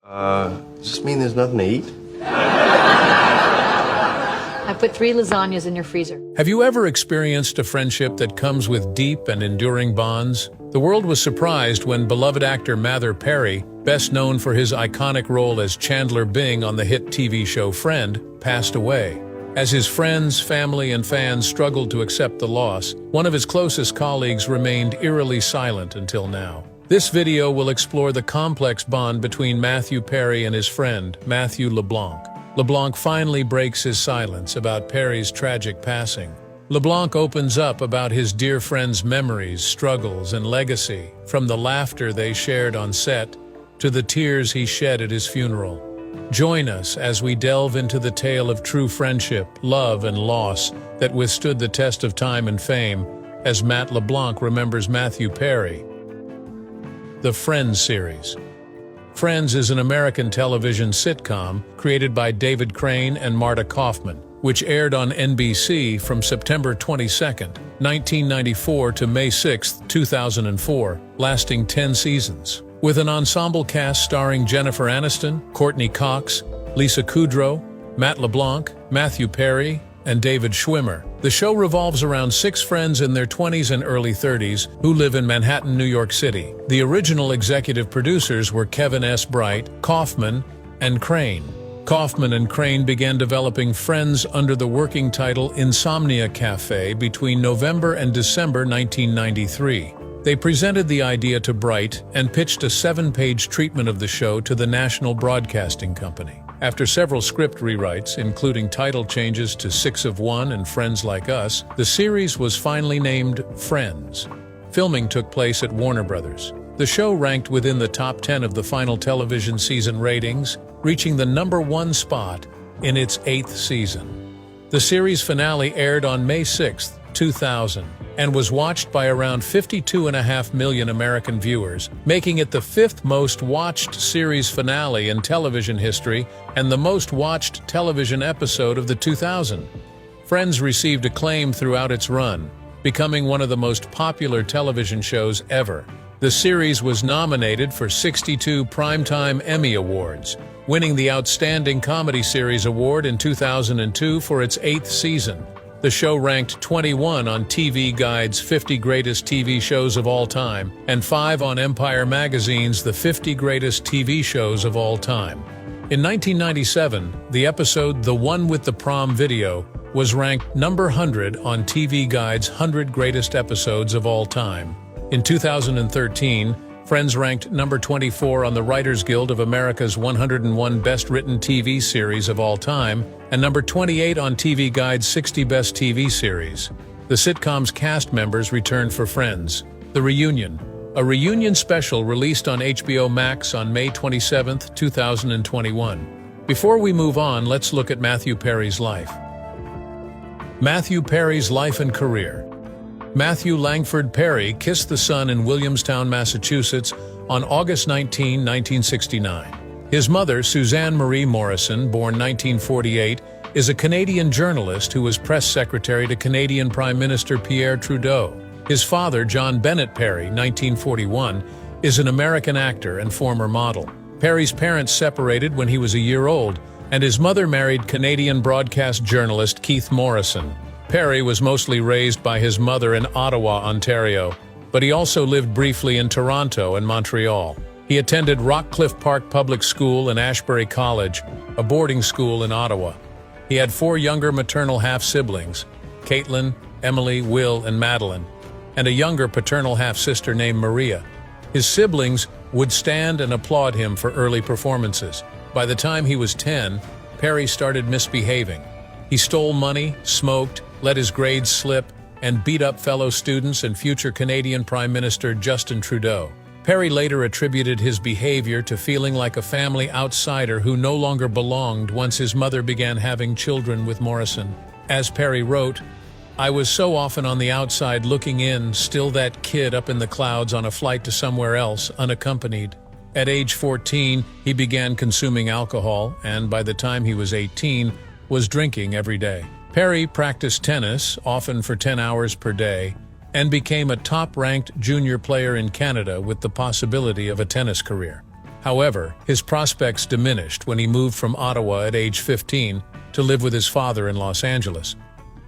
Does this mean there's nothing to eat? I put 3 lasagnas in your freezer. Have you ever experienced a friendship that comes with deep and enduring bonds? The world was surprised when beloved actor Matthew Perry, best known for his iconic role as Chandler Bing on the hit TV show Friend, passed away. As his friends, family, and fans struggled to accept the loss, one of his closest colleagues remained eerily silent until now. This video will explore the complex bond between Matthew Perry and his friend, Matt LeBlanc. LeBlanc finally breaks his silence about Perry's tragic passing. LeBlanc opens up about his dear friend's memories, struggles, and legacy, from the laughter they shared on set to the tears he shed at his funeral. Join us as we delve into the tale of true friendship, love, and loss that withstood the test of time and fame as Matt LeBlanc remembers Matthew Perry. The Friends series. Friends is an American television sitcom created by David Crane and Marta Kaufman, which aired on NBC from September 22, 1994 to May 6, 2004, lasting 10 seasons. With an ensemble cast starring Jennifer Aniston, Courtney Cox, Lisa Kudrow, Matt LeBlanc, Matthew Perry, and David Schwimmer, the show revolves around 6 friends in their 20s and early 30s who live in Manhattan, New York City. The original executive producers were Kevin S. Bright, Kaufman, and Crane. Kaufman and Crane began developing Friends under the working title Insomnia Cafe between November and December 1993. They presented the idea to Bright and pitched a 7-page treatment of the show to the National Broadcasting Company. After several script rewrites, including title changes to 6 of 1 and Friends Like Us, the series was finally named Friends. Filming took place at Warner Brothers. The show ranked within the top 10 of the final television season ratings, reaching the #1 spot in its 8th season. The series finale aired on May 6, 2000, and was watched by around 52.5 million American viewers, making it the 5th most watched series finale in television history and the most watched television episode of the 2000s. Friends received acclaim throughout its run, becoming one of the most popular television shows ever. The series was nominated for 62 Primetime Emmy Awards, winning the Outstanding Comedy Series Award in 2002 for its 8th season. The show ranked 21 on TV Guide's 50 Greatest TV Shows of All Time and 5 on Empire Magazine's The 50 Greatest TV Shows of All Time. In 1997, the episode The One with the Prom Video was ranked number 100 on TV Guide's 100 Greatest Episodes of All Time. In 2013, Friends ranked number 24 on the Writers Guild of America's 101 Best Written TV Series of All Time and number 28 on TV Guide's 60 Best TV Series. The sitcom's cast members returned for Friends: The Reunion, a reunion special released on HBO Max on May 27, 2021. Before we move on, let's look at Matthew Perry's life. Matthew Perry's life and career. Matthew Langford Perry kissed the sun in Williamstown, Massachusetts on August 19, 1969. His mother, Suzanne Marie Morrison, born 1948, is a Canadian journalist who was press secretary to Canadian Prime Minister Pierre Trudeau. His father, John Bennett Perry, 1941, is an American actor and former model. Perry's parents separated when he was a year old, and his mother married Canadian broadcast journalist Keith Morrison. Perry was mostly raised by his mother in Ottawa, Ontario, but he also lived briefly in Toronto and Montreal. He attended Rockcliffe Park Public School and Ashbury College, a boarding school in Ottawa. He had 4 younger maternal half-siblings, Caitlin, Emily, Will, and Madeline, and a younger paternal half-sister named Maria. His siblings would stand and applaud him for early performances. By the time he was 10, Perry started misbehaving. He stole money, smoked, let his grades slip, and beat up fellow students and future Canadian Prime Minister Justin Trudeau. Perry later attributed his behavior to feeling like a family outsider who no longer belonged once his mother began having children with Morrison. As Perry wrote, "I was so often on the outside looking in, still that kid up in the clouds on a flight to somewhere else, unaccompanied." At age 14, he began consuming alcohol, and by the time he was 18, was drinking every day. Perry practiced tennis, often for 10 hours per day, and became a top-ranked junior player in Canada with the possibility of a tennis career. However, his prospects diminished when he moved from Ottawa at age 15 to live with his father in Los Angeles,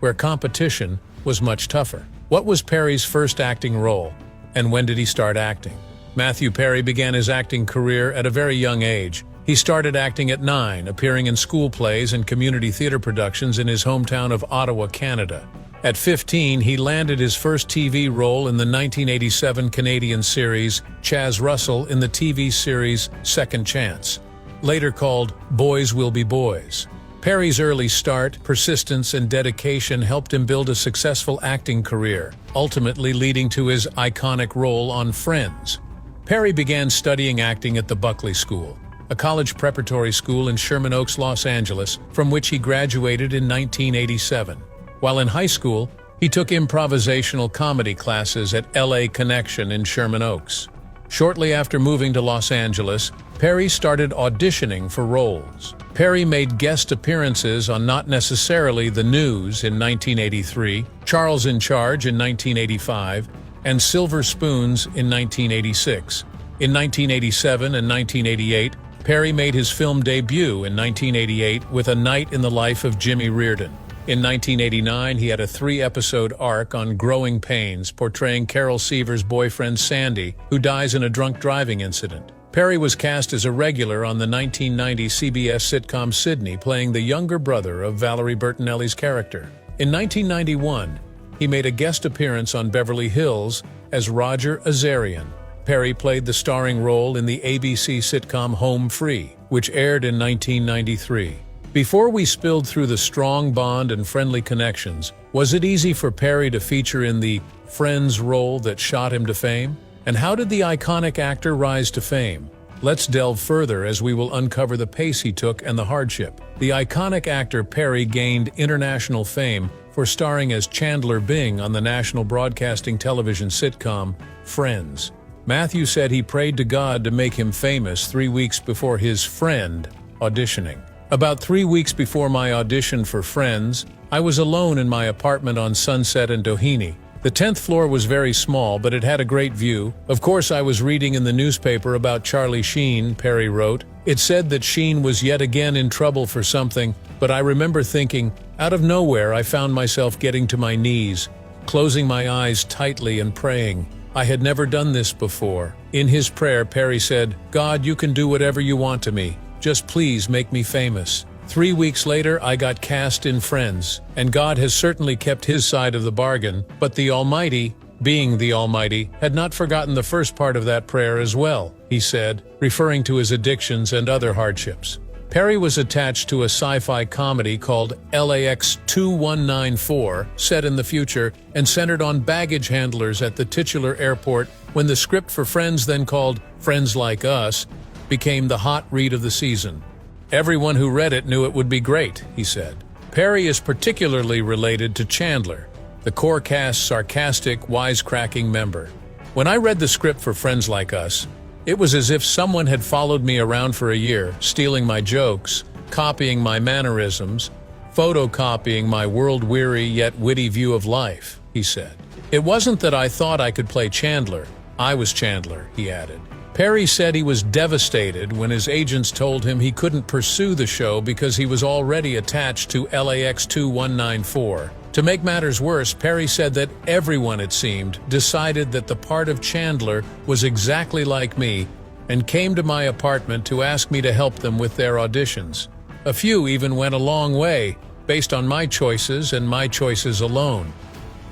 where competition was much tougher. What was Perry's first acting role, and when did he start acting? Matthew Perry began his acting career at a very young age. He started acting at 9, appearing in school plays and community theater productions in his hometown of Ottawa, Canada. At 15, he landed his first TV role in the 1987 Canadian series Chaz Russell in the TV series Second Chance, later called Boys Will Be Boys. Perry's early start, persistence, and dedication helped him build a successful acting career, ultimately leading to his iconic role on Friends. Perry began studying acting at the Buckley School, a college preparatory school in Sherman Oaks, Los Angeles, from which he graduated in 1987. While in high school, he took improvisational comedy classes at LA Connection in Sherman Oaks. Shortly after moving to Los Angeles, Perry started auditioning for roles. Perry made guest appearances on Not Necessarily the News in 1983, Charles in Charge in 1985, and Silver Spoons in 1986. In 1987 and 1988, Perry made his film debut in 1988 with A Night in the Life of Jimmy Reardon. In 1989, he had a 3-episode arc on Growing Pains, portraying Carol Seaver's boyfriend Sandy, who dies in a drunk driving incident. Perry was cast as a regular on the 1990 CBS sitcom Sydney, playing the younger brother of Valerie Bertinelli's character. In 1991, he made a guest appearance on Beverly Hills as Roger Azarian. Perry played the starring role in the ABC sitcom Home Free, which aired in 1993. Before we spilled through the strong bond and friendly connections, was it easy for Perry to feature in the Friends role that shot him to fame? And how did the iconic actor rise to fame? Let's delve further as we will uncover the pace he took and the hardship. The iconic actor Perry gained international fame for starring as Chandler Bing on the national broadcasting television sitcom Friends. Matthew said he prayed to God to make him famous 3 weeks before his friend auditioning. About 3 weeks before my audition for Friends, I was alone in my apartment on Sunset and Doheny. The 10th floor was very small, but it had a great view. Of course, I was reading in the newspaper about Charlie Sheen, Perry wrote. It said that Sheen was yet again in trouble for something, but I remember thinking, out of nowhere, I found myself getting to my knees, closing my eyes tightly and praying. I had never done this before. In his prayer, Perry said, "God, you can do whatever you want to me. Just please make me famous." 3 weeks later, I got cast in Friends, and God has certainly kept his side of the bargain, but the Almighty, being the Almighty, had not forgotten the first part of that prayer as well, he said, referring to his addictions and other hardships. Perry was attached to a sci-fi comedy called LAX 2194, set in the future and centered on baggage handlers at the titular airport when the script for Friends, then called Friends Like Us, became the hot read of the season. Everyone who read it knew it would be great, he said. Perry is particularly related to Chandler, the core cast's sarcastic, wisecracking member. When I read the script for Friends Like Us, it was as if someone had followed me around for a year, stealing my jokes, copying my mannerisms, photocopying my world-weary yet witty view of life, he said. It wasn't that I thought I could play Chandler. I was Chandler, he added. Perry said he was devastated when his agents told him he couldn't pursue the show because he was already attached to LAX 2194. To make matters worse, Perry said that everyone, it seemed, decided that the part of Chandler was exactly like me and came to my apartment to ask me to help them with their auditions. A few even went a long way, based on my choices and my choices alone.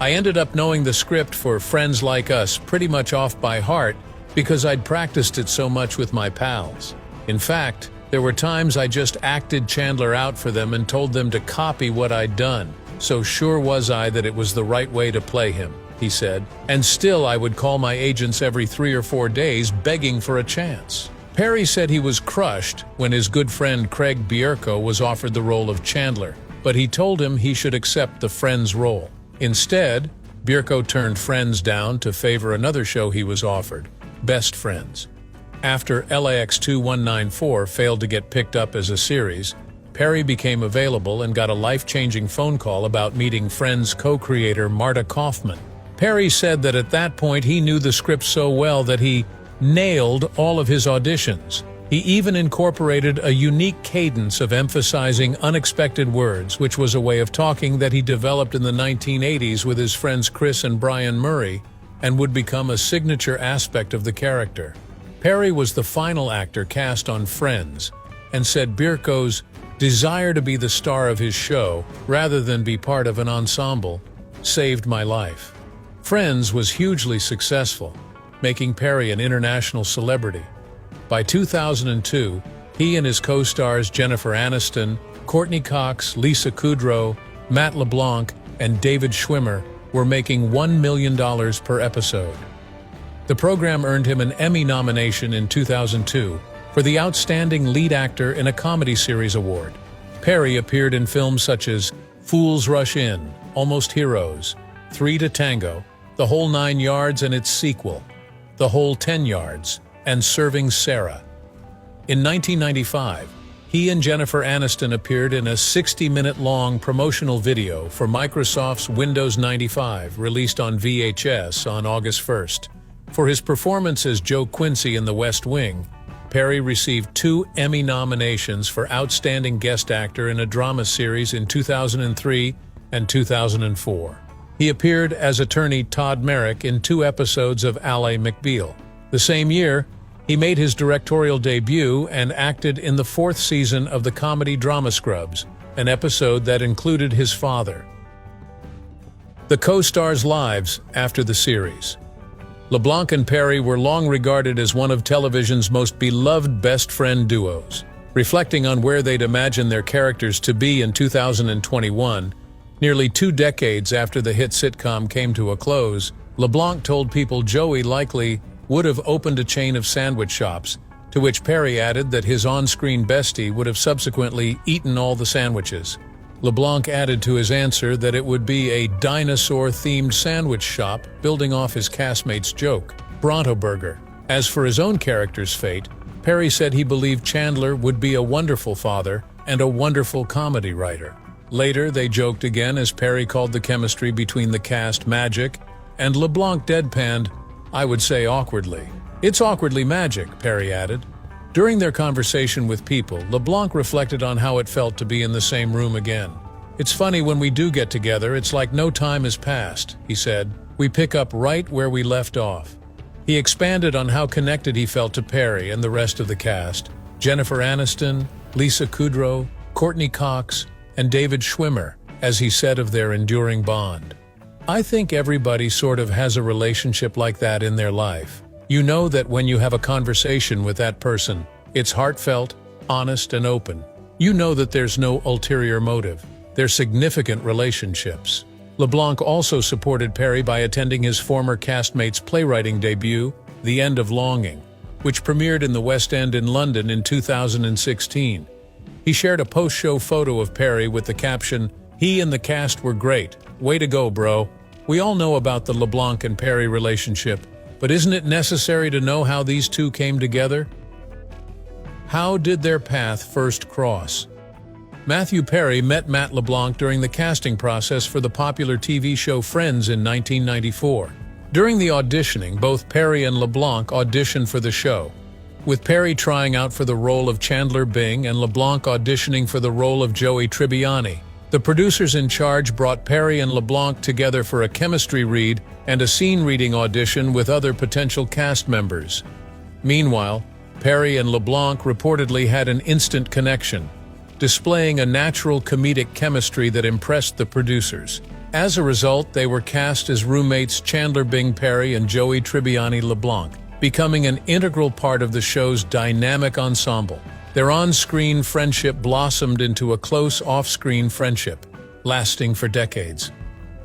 I ended up knowing the script for Friends Like Us pretty much off by heart, because I'd practiced it so much with my pals. In fact, there were times I just acted Chandler out for them and told them to copy what I'd done. So sure was I that it was the right way to play him, he said. And still I would call my agents every 3 or 4 days begging for a chance. Perry said he was crushed when his good friend Craig Bierko was offered the role of Chandler, but he told him he should accept the Friends role. Instead, Bierko turned Friends down to favor another show he was offered, Best Friends. After LAX 2194 failed to get picked up as a series, Perry became available and got a life-changing phone call about meeting Friends co-creator Marta Kauffman. Perry said that at that point he knew the script so well that he nailed all of his auditions. He even incorporated a unique cadence of emphasizing unexpected words, which was a way of talking that he developed in the 1980s with his friends Chris and Brian Murray, and would become a signature aspect of the character. Perry was the final actor cast on Friends, and said Birko's desire to be the star of his show, rather than be part of an ensemble, saved my life. Friends was hugely successful, making Perry an international celebrity. By 2002, he and his co-stars Jennifer Aniston, Courtney Cox, Lisa Kudrow, Matt LeBlanc, and David Schwimmer were making $1 million per episode. The program earned him an Emmy nomination in 2002 for the Outstanding Lead Actor in a Comedy Series award. Perry appeared in films such as Fools Rush In, Almost Heroes, 3 to Tango, The Whole 9 Yards and its sequel, The Whole 10 Yards, and Serving Sarah. In 1995, he and Jennifer Aniston appeared in a 60-minute-long promotional video for Microsoft's Windows 95, released on VHS on August 1st. For his performance as Joe Quincy in The West Wing, Perry received 2 Emmy nominations for Outstanding Guest Actor in a Drama Series in 2003 and 2004. He appeared as attorney Todd Merrick in 2 episodes of Ally McBeal. The same year, he made his directorial debut and acted in the 4th season of the comedy drama Scrubs, an episode that included his father. The co-stars' lives after the series. LeBlanc and Perry were long regarded as one of television's most beloved best friend duos. Reflecting on where they'd imagined their characters to be in 2021, nearly 2 decades after the hit sitcom came to a close, LeBlanc told people Joey likely would have opened a chain of sandwich shops, to which Perry added that his on-screen bestie would have subsequently eaten all the sandwiches. LeBlanc added to his answer that it would be a dinosaur-themed sandwich shop, building off his castmate's joke, Bronto Burger. As for his own character's fate, Perry said he believed Chandler would be a wonderful father and a wonderful comedy writer. Later, they joked again as Perry called the chemistry between the cast magic, and LeBlanc deadpanned, I would say awkwardly. It's awkwardly magic, Perry added. During their conversation with People, LeBlanc reflected on how it felt to be in the same room again. It's funny when we do get together, it's like no time has passed, he said. We pick up right where we left off. He expanded on how connected he felt to Perry and the rest of the cast, Jennifer Aniston, Lisa Kudrow, Courtney Cox, and David Schwimmer, as he said of their enduring bond. I think everybody sort of has a relationship like that in their life. You know that when you have a conversation with that person, it's heartfelt, honest, and open. You know that there's no ulterior motive. They're significant relationships. LeBlanc also supported Perry by attending his former castmate's playwriting debut, The End of Longing, which premiered in the West End in London in 2016. He shared a post-show photo of Perry with the caption, "He and the cast were great. Way to go, bro." We all know about the LeBlanc and Perry relationship, but isn't it necessary to know how these two came together? How did their path first cross? Matthew Perry met Matt LeBlanc during the casting process for the popular TV show Friends in 1994. During the auditioning, both Perry and LeBlanc auditioned for the show, with Perry trying out for the role of Chandler Bing and LeBlanc auditioning for the role of Joey Tribbiani. The producers in charge brought Perry and LeBlanc together for a chemistry read and a scene reading audition with other potential cast members. Meanwhile, Perry and LeBlanc reportedly had an instant connection, displaying a natural comedic chemistry that impressed the producers. As a result, they were cast as roommates Chandler Bing Perry and Joey Tribbiani LeBlanc, becoming an integral part of the show's dynamic ensemble. Their on-screen friendship blossomed into a close off-screen friendship, lasting for decades.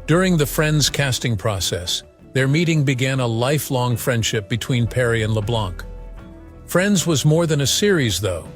During the Friends casting process, their meeting began a lifelong friendship between Perry and LeBlanc. Friends was more than a series, though,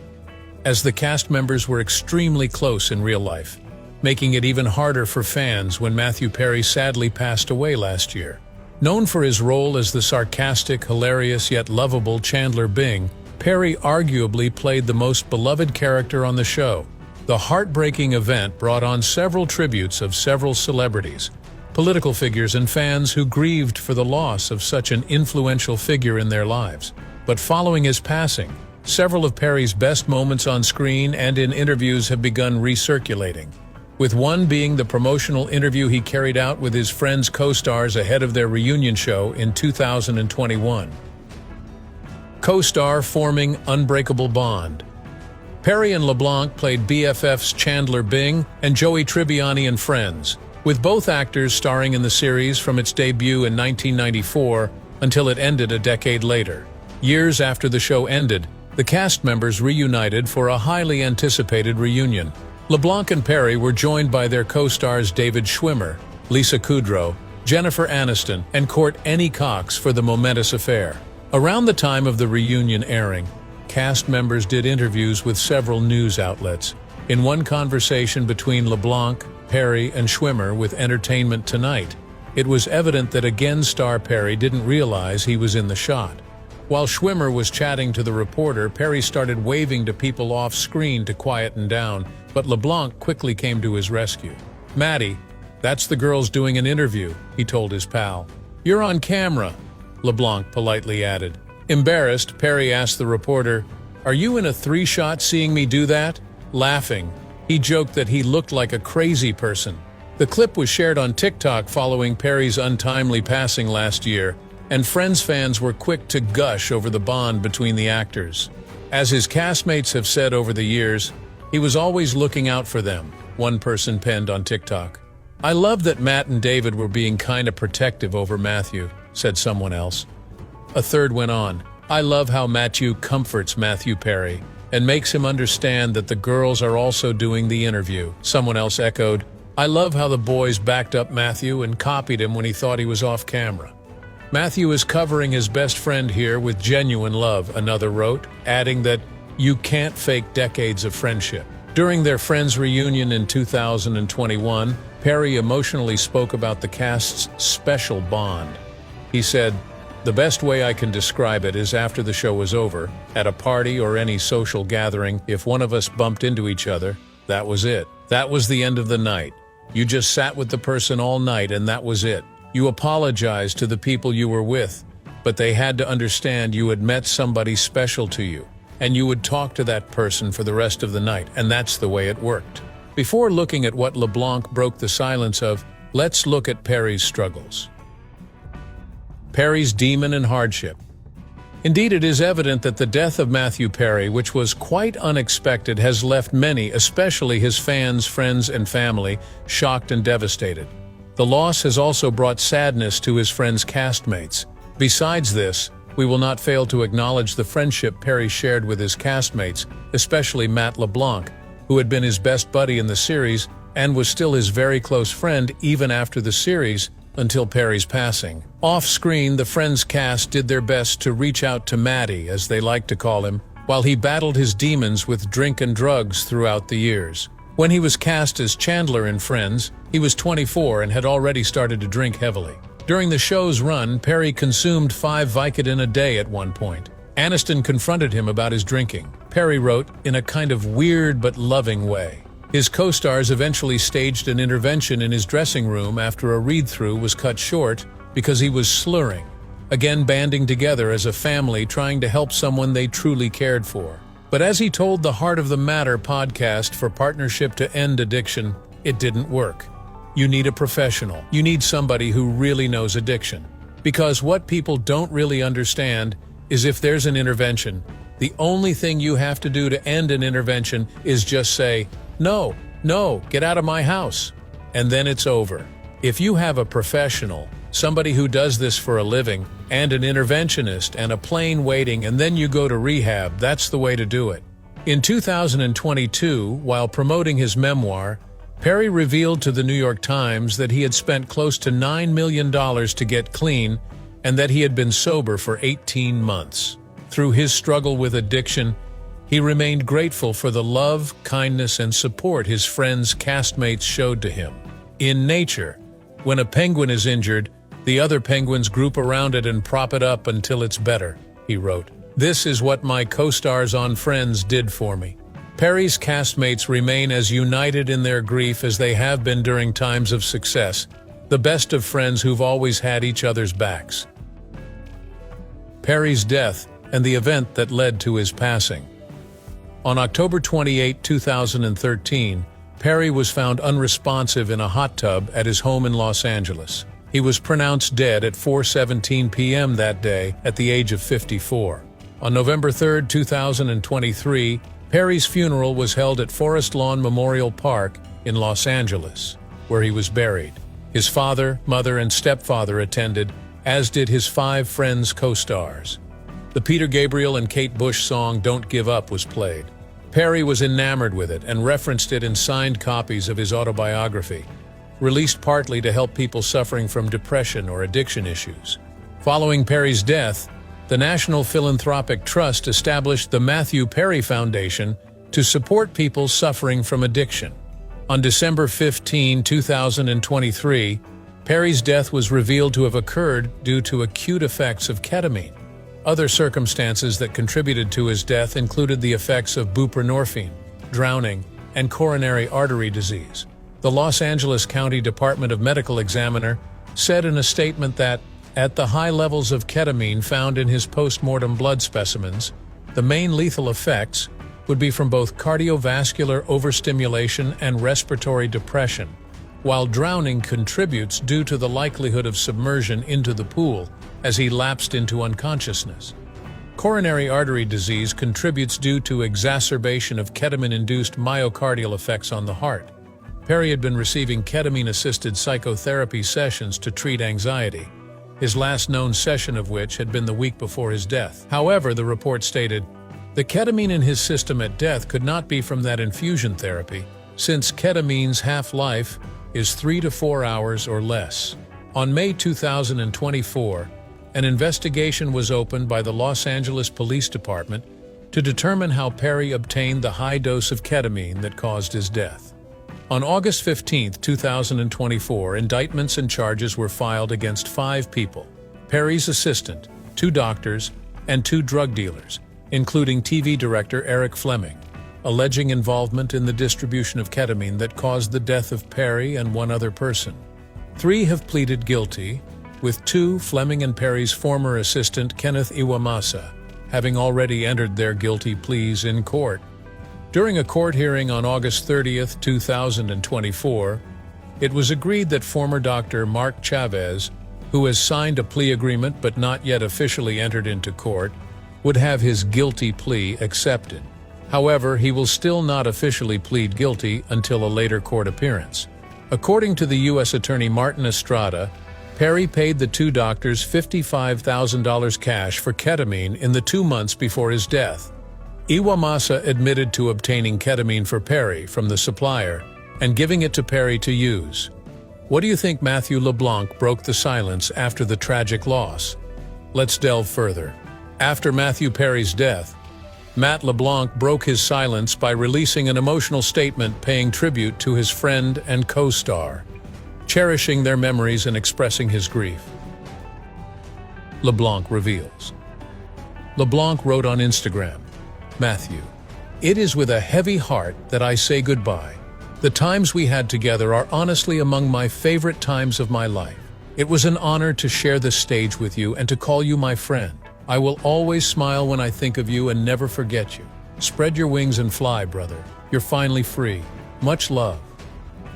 as the cast members were extremely close in real life, making it even harder for fans when Matthew Perry sadly passed away last year. Known for his role as the sarcastic, hilarious, yet lovable Chandler Bing, Perry arguably played the most beloved character on the show. The heartbreaking event brought on several tributes of several celebrities, political figures, and fans who grieved for the loss of such an influential figure in their lives. But following his passing, several of Perry's best moments on screen and in interviews have begun recirculating, with one being the promotional interview he carried out with his Friends co-stars ahead of their reunion show in 2021. Co-star forming unbreakable bond. Perry and LeBlanc played BFFs Chandler Bing and Joey Tribbiani in Friends, with both actors starring in the series from its debut in 1994 until it ended a decade later. Years after the show ended, the cast members reunited for a highly anticipated reunion. LeBlanc and Perry were joined by their co-stars David Schwimmer, Lisa Kudrow, Jennifer Aniston, and Courtney Cox for the momentous affair. Around the time of the reunion airing, cast members did interviews with several news outlets. In one conversation between LeBlanc, Perry, and Schwimmer with Entertainment Tonight, it was evident that again star Perry didn't realize he was in the shot. While Schwimmer was chatting to the reporter, Perry started waving to people off screen to quieten down, but LeBlanc quickly came to his rescue. "Maddie, that's the girls doing an interview," he told his pal. "You're on camera," LeBlanc politely added. Embarrassed, Perry asked the reporter, "Are you in a three-shot seeing me do that?" Laughing, he joked that he looked like a crazy person. The clip was shared on TikTok following Perry's untimely passing last year, and Friends fans were quick to gush over the bond between the actors. As his castmates have said over the years, he was always looking out for them, one person penned on TikTok. "I love that Matt and David were being kinda protective over Matthew," said someone else. A third went on, "I love how Matthew comforts Matthew Perry and makes him understand that the girls are also doing the interview." Someone else echoed, "I love how the boys backed up Matthew and copied him when he thought he was off camera. Matthew is covering his best friend here with genuine love," another wrote, adding that you can't fake decades of friendship. During their Friends reunion in 2021, Perry emotionally spoke about the cast's special bond. He said, "The best way I can describe it is after the show was over, at a party or any social gathering, if one of us bumped into each other, that was it. That was the end of the night. You just sat with the person all night and that was it. You apologized to the people you were with, but they had to understand you had met somebody special to you, and you would talk to that person for the rest of the night, and that's the way it worked." Before looking at what LeBlanc broke the silence of, let's look at Perry's struggles. Perry's demon and hardship. Indeed, it is evident that the death of Matthew Perry, which was quite unexpected, has left many, especially his fans, friends, and family, shocked and devastated. The loss has also brought sadness to his friends' castmates. Besides this, we will not fail to acknowledge the friendship Perry shared with his castmates, especially Matt LeBlanc, who had been his best buddy in the series and was still his very close friend even after the series, until Perry's passing. Off-screen, the Friends cast did their best to reach out to Matty, as they like to call him, while he battled his demons with drink and drugs throughout the years. When he was cast as Chandler in Friends, he was 24 and had already started to drink heavily. During the show's run, Perry consumed 5 Vicodin a day at one point. Aniston confronted him about his drinking. Perry wrote, in a kind of weird but loving way. His co-stars eventually staged an intervention in his dressing room after a read-through was cut short because he was slurring, again banding together as a family trying to help someone they truly cared for. But as he told the Heart of the Matter podcast for Partnership to End Addiction, it didn't work. You need a professional. You need somebody who really knows addiction. Because what people don't really understand is if there's an intervention, the only thing you have to do to end an intervention is just say, "No, no, get out of my house." And then it's over. If you have a professional, somebody who does this for a living, and an interventionist, and a plane waiting, and then you go to rehab, that's the way to do it. In 2022, while promoting his memoir, Perry revealed to the New York Times that he had spent close to $9 million to get clean, and that he had been sober for 18 months. Through his struggle with addiction, he remained grateful for the love, kindness, and support his friends' castmates showed to him. In nature, when a penguin is injured, the other penguins group around it and prop it up until it's better, he wrote. This is what my co-stars on Friends did for me. Perry's castmates remain as united in their grief as they have been during times of success, the best of friends who've always had each other's backs. Perry's death and the event that led to his passing. On October 28, 2013, Perry was found unresponsive in a hot tub at his home in Los Angeles. He was pronounced dead at 4:17 p.m. that day at the age of 54. On November 3, 2023, Perry's funeral was held at Forest Lawn Memorial Park in Los Angeles, where he was buried. His father, mother, and stepfather attended, as did his 5 Friends co-stars. The Peter Gabriel and Kate Bush song "Don't Give Up" was played. Perry was enamored with it and referenced it in signed copies of his autobiography, released partly to help people suffering from depression or addiction issues. Following Perry's death, the National Philanthropic Trust established the Matthew Perry Foundation to support people suffering from addiction. On December 15, 2023, Perry's death was revealed to have occurred due to acute effects of ketamine. Other circumstances that contributed to his death included the effects of buprenorphine, drowning, and coronary artery disease. The Los Angeles County Department of Medical Examiner said in a statement that, at the high levels of ketamine found in his post-mortem blood specimens, the main lethal effects would be from both cardiovascular overstimulation and respiratory depression, while drowning contributes due to the likelihood of submersion into the pool as he lapsed into unconsciousness. Coronary artery disease contributes due to exacerbation of ketamine-induced myocardial effects on the heart. Perry had been receiving ketamine-assisted psychotherapy sessions to treat anxiety, his last known session of which had been the week before his death. However, the report stated, the ketamine in his system at death could not be from that infusion therapy, since ketamine's half-life is 3 to 4 hours or less. On May 2024, an investigation was opened by the Los Angeles Police Department to determine how Perry obtained the high dose of ketamine that caused his death. On August 15, 2024, indictments and charges were filed against 5 people: Perry's assistant, 2 doctors, and 2 drug dealers, including TV director Eric Fleming, alleging involvement in the distribution of ketamine that caused the death of Perry and 1 other person. 3 have pleaded guilty, with 2, Fleming and Perry's former assistant Kenneth Iwamasa, having already entered their guilty pleas in court. During a court hearing on August 30, 2024, it was agreed that former Dr. Mark Chavez, who has signed a plea agreement but not yet officially entered into court, would have his guilty plea accepted. However, he will still not officially plead guilty until a later court appearance. According to the U.S. Attorney Martin Estrada, Perry paid the 2 doctors $55,000 cash for ketamine in the 2 months before his death. Iwamasa admitted to obtaining ketamine for Perry from the supplier and giving it to Perry to use. What do you think Matthew LeBlanc broke the silence after the tragic loss? Let's delve further. After Matthew Perry's death, Matt LeBlanc broke his silence by releasing an emotional statement paying tribute to his friend and co-star, cherishing their memories and expressing his grief. LeBlanc reveals. LeBlanc wrote on Instagram, Matthew, it is with a heavy heart that I say goodbye. The times we had together are honestly among my favorite times of my life. It was an honor to share this stage with you and to call you my friend. I will always smile when I think of you and never forget you. Spread your wings and fly, brother. You're finally free. Much love.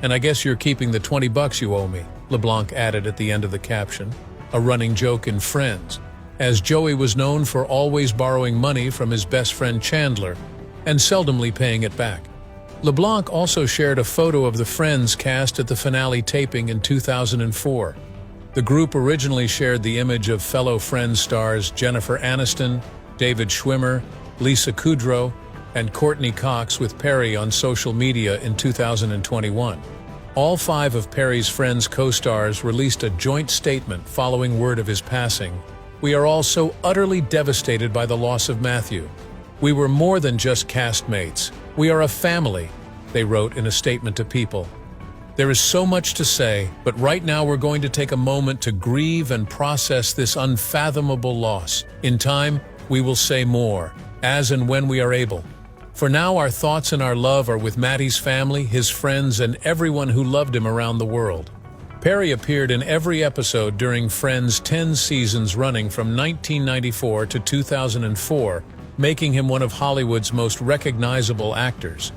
And I guess you're keeping the $20 you owe me, LeBlanc added at the end of the caption, a running joke in Friends, as Joey was known for always borrowing money from his best friend Chandler and seldomly paying it back. LeBlanc also shared a photo of the Friends cast at the finale taping in 2004. The group originally shared the image of fellow Friends stars Jennifer Aniston, David Schwimmer, Lisa Kudrow, and Courtney Cox with Perry on social media in 2021. All 5 of Perry's Friends co-stars released a joint statement following word of his passing. We are all so utterly devastated by the loss of Matthew. We were more than just castmates. We are a family, they wrote in a statement to People. There is so much to say, but right now we're going to take a moment to grieve and process this unfathomable loss. In time, we will say more, as and when we are able. For now, our thoughts and our love are with Matty's family, his friends, and everyone who loved him around the world. Perry appeared in every episode during Friends' 10 seasons running from 1994 to 2004, making him one of Hollywood's most recognizable actors.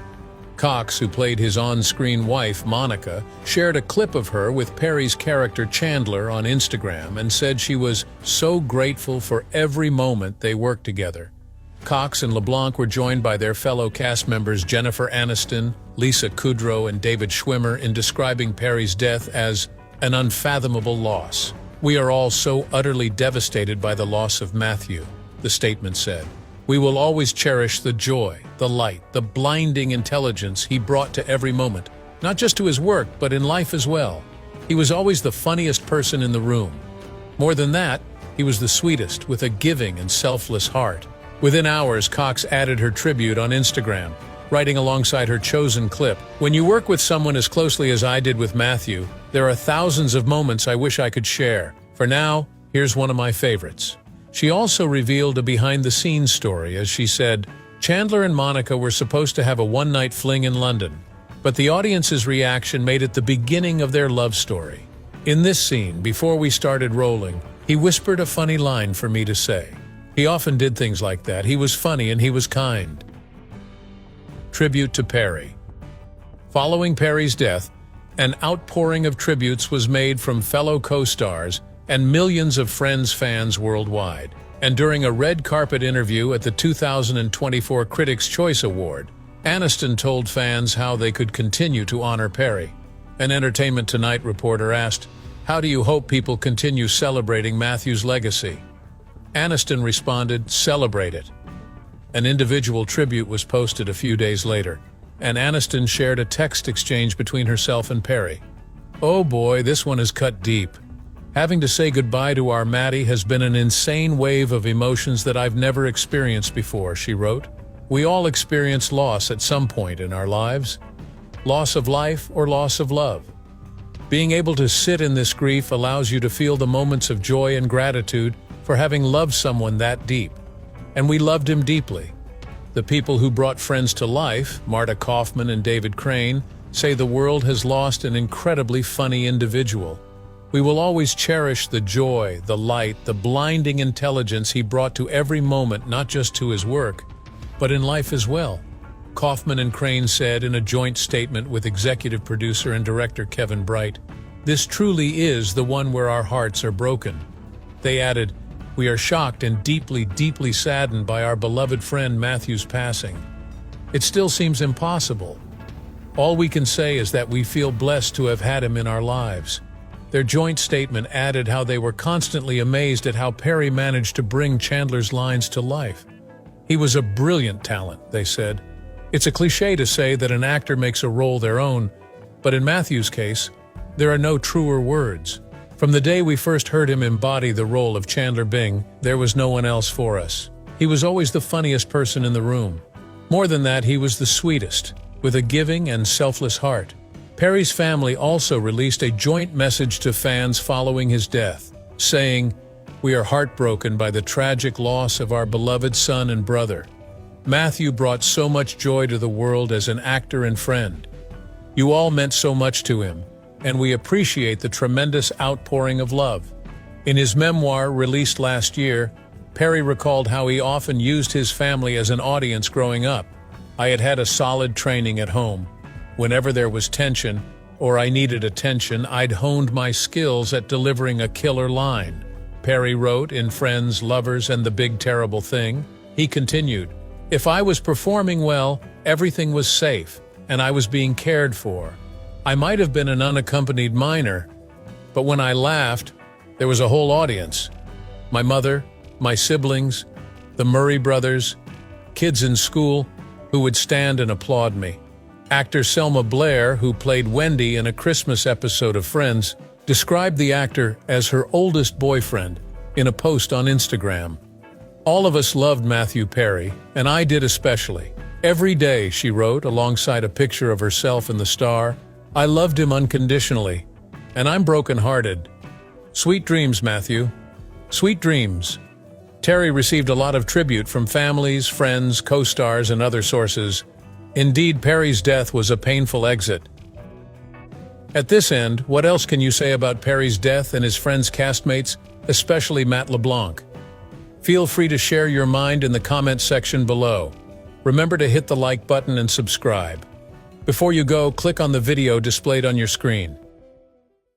Cox, who played his on-screen wife, Monica, shared a clip of her with Perry's character Chandler on Instagram and said she was so grateful for every moment they worked together. Cox and LeBlanc were joined by their fellow cast members Jennifer Aniston, Lisa Kudrow, and David Schwimmer in describing Perry's death as an unfathomable loss. "We are all so utterly devastated by the loss of Matthew," the statement said. "We will always cherish the joy, the light, the blinding intelligence he brought to every moment, not just to his work, but in life as well. He was always the funniest person in the room. More than that, he was the sweetest, with a giving and selfless heart." Within hours, Cox added her tribute on Instagram, writing alongside her chosen clip, "When you work with someone as closely as I did with Matthew, there are thousands of moments I wish I could share. For now, here's one of my favorites." She also revealed a behind-the-scenes story as she said, "Chandler and Monica were supposed to have a one-night fling in London, but the audience's reaction made it the beginning of their love story. In this scene, before we started rolling, he whispered a funny line for me to say. He often did things like that. He was funny and he was kind." Tribute to Perry. Following Perry's death, an outpouring of tributes was made from fellow co-stars and millions of Friends fans worldwide. And during a red carpet interview at the 2024 Critics' Choice Award, Aniston told fans how they could continue to honor Perry. An Entertainment Tonight reporter asked, "How do you hope people continue celebrating Matthew's legacy?" Aniston responded, "Celebrate it." An individual tribute was posted a few days later, and Aniston shared a text exchange between herself and Perry. "Oh boy, this one is cut deep. Having to say goodbye to our Matty has been an insane wave of emotions that I've never experienced before," she wrote. "We all experience loss at some point in our lives. Loss of life or loss of love. Being able to sit in this grief allows you to feel the moments of joy and gratitude for having loved someone that deep. And we loved him deeply. The people who brought Friends to life, Marta Kaufman and David Crane, say the world has lost an incredibly funny individual. We will always cherish the joy, the light, the blinding intelligence he brought to every moment, not just to his work, but in life as well." Kaufman and Crane said in a joint statement with executive producer and director Kevin Bright, "This truly is the one where our hearts are broken." They added, "We are shocked and deeply, deeply saddened by our beloved friend Matthew's passing. It still seems impossible. All we can say is that we feel blessed to have had him in our lives." Their joint statement added how they were constantly amazed at how Perry managed to bring Chandler's lines to life. "He was a brilliant talent," they said. "It's a cliché to say that an actor makes a role their own, but in Matthew's case, there are no truer words. From the day we first heard him embody the role of Chandler Bing, there was no one else for us. He was always the funniest person in the room. More than that, he was the sweetest, with a giving and selfless heart." Perry's family also released a joint message to fans following his death, saying, "We are heartbroken by the tragic loss of our beloved son and brother. Matthew brought so much joy to the world as an actor and friend. You all meant so much to him, and we appreciate the tremendous outpouring of love." In his memoir released last year, Perry recalled how he often used his family as an audience growing up. "I had had a solid training at home. Whenever there was tension, or I needed attention, I'd honed my skills at delivering a killer line," Perry wrote in Friends, Lovers, and the Big Terrible Thing. He continued, "If I was performing well, everything was safe, and I was being cared for. I might have been an unaccompanied minor, but when I laughed, there was a whole audience. My mother, my siblings, the Murray brothers, kids in school who would stand and applaud me." Actor Selma Blair, who played Wendy in a Christmas episode of Friends, described the actor as her oldest boyfriend in a post on Instagram. "All of us loved Matthew Perry, and I did especially. Every day," she wrote alongside a picture of herself and the star, "I loved him unconditionally, and I'm broken-hearted. Sweet dreams, Matthew. Sweet dreams." Terry received a lot of tribute from families, friends, co-stars, and other sources. Indeed, Perry's death was a painful exit. At this end, what else can you say about Perry's death and his friends' castmates, especially Matt LeBlanc? Feel free to share your mind in the comment section below. Remember to hit the like button and subscribe. Before you go, click on the video displayed on your screen.